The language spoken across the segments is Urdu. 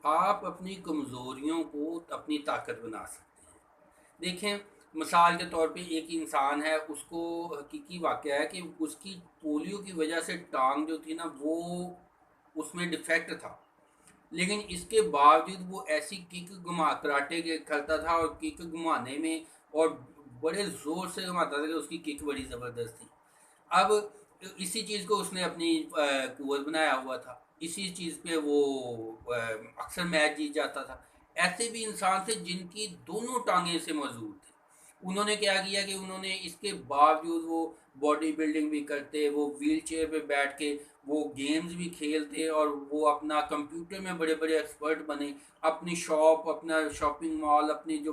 آپ اپنی کمزوریوں کو اپنی طاقت بنا سکتے ہیں۔ دیکھیں، مثال کے طور پہ ایک انسان ہے، اس کو حقیقی واقعہ ہے کہ اس کی پولیو کی وجہ سے ٹانگ جو تھی نا وہ اس میں ڈیفیکٹ تھا، لیکن اس کے باوجود وہ ایسی کک گھما کراٹے کے کھیلتا تھا اور کک گھمانے میں اور بڑے زور سے گھماتا تھا کہ اس کی کک بڑی زبردست تھی۔ اب اسی چیز کو اس نے اپنی قوت بنایا ہوا تھا، اسی چیز پہ وہ اکثر میچ جیت جاتا تھا۔ ایسے بھی انسان تھے جن کی دونوں ٹانگیں سے موجود تھے، انہوں نے کیا کیا کہ انہوں نے اس کے باوجود وہ باڈی بلڈنگ بھی کرتے، وہ ویل چیئر پہ بیٹھ کے وہ گیمز بھی کھیلتے اور وہ اپنا کمپیوٹر میں بڑے بڑے ایکسپرٹ بنے، اپنی شاپ، اپنا شاپنگ مال، اپنی جو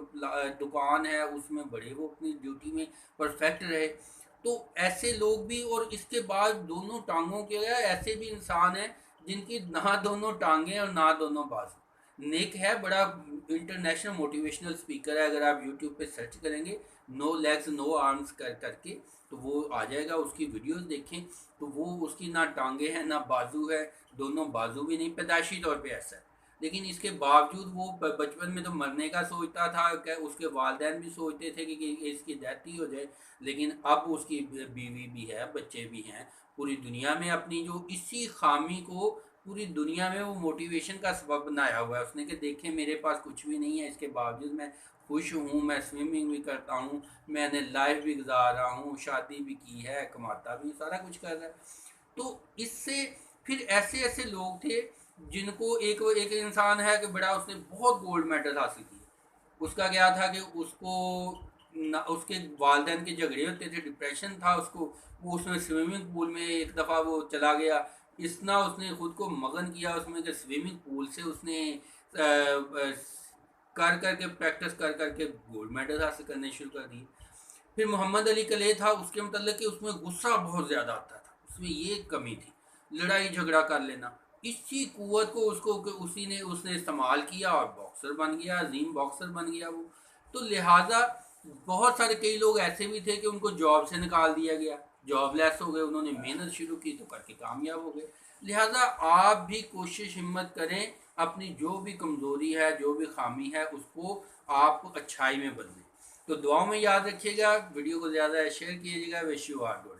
دکان ہے اس میں بڑے وہ اپنی ڈیوٹی میں پرفیکٹ رہے۔ تو ایسے لوگ بھی، اور اس کے بعد دونوں ٹانگوں کے ایسے بھی انسان ہیں جن کی نہ دونوں ٹانگیں اور نہ دونوں بازو۔ نیک ہے، بڑا انٹرنیشنل موٹیویشنل اسپیکر ہے، اگر آپ یوٹیوب پہ سرچ کریں گے نو لیگز نو آرمز کر کے تو وہ آ جائے گا، اس کی ویڈیوز دیکھیں تو وہ اس کی نہ ٹانگیں ہیں نہ بازو ہے، دونوں بازو بھی نہیں، پیدائشی طور پہ ایسا ہے۔ لیکن اس کے باوجود وہ بچپن میں تو مرنے کا سوچتا تھا کہ اس کے والدین بھی سوچتے تھے کہ اس کی ڈیتھ ہی ہو جائے، لیکن اب اس کی بیوی بھی ہے، بچے بھی ہیں، پوری دنیا میں اپنی جو اسی خامی کو پوری دنیا میں وہ موٹیویشن کا سبب بنایا ہوا ہے اس نے کہ دیکھیں میرے پاس کچھ بھی نہیں ہے، اس کے باوجود میں خوش ہوں، میں سوئمنگ بھی کرتا ہوں، میں نے لائف بھی گزار رہا ہوں، شادی بھی کی ہے، کماتا بھی، سارا کچھ کر رہا ہے۔ تو اس سے پھر ایسے ایسے لوگ تھے جن کو ایک انسان ہے کہ بڑا اس نے بہت گولڈ میڈل حاصل کیے، اس کا کیا تھا کہ اس کو اس کے والدین کے جھگڑے ہوتے تھے، ڈپریشن تھا اس کو، وہ اس میں سوئمنگ پول میں ایک دفعہ وہ چلا گیا، اتنا اس نے خود کو مگن کیا اس میں کہ سوئمنگ پول سے اس نے کر کے پریکٹس کر کے گولڈ میڈل حاصل کرنے شروع کر دیے۔ پھر محمد علی کلے تھا، اس کے متعلق کہ اس میں غصہ بہت زیادہ آتا تھا، اس میں یہ کمی تھی، لڑائی جھگڑا کر لینا، اسی قوت کو اس کو کہ اس نے استعمال کیا اور باکسر بن گیا، عظیم باکسر بن گیا وہ۔ تو لہٰذا بہت سارے کئی لوگ ایسے بھی تھے کہ ان کو جاب سے نکال دیا گیا، جاب لیس ہو گئے، انہوں نے محنت شروع کی تو کر کے کامیاب ہو گئے۔ لہٰذا آپ بھی کوشش ہمت کریں، اپنی جو بھی کمزوری ہے، جو بھی خامی ہے، اس کو آپ اچھائی میں بدلیں۔ تو دعاؤں میں یاد رکھیے گا، ویڈیو کو زیادہ شیئر کیجیے گا۔ Wish you all good.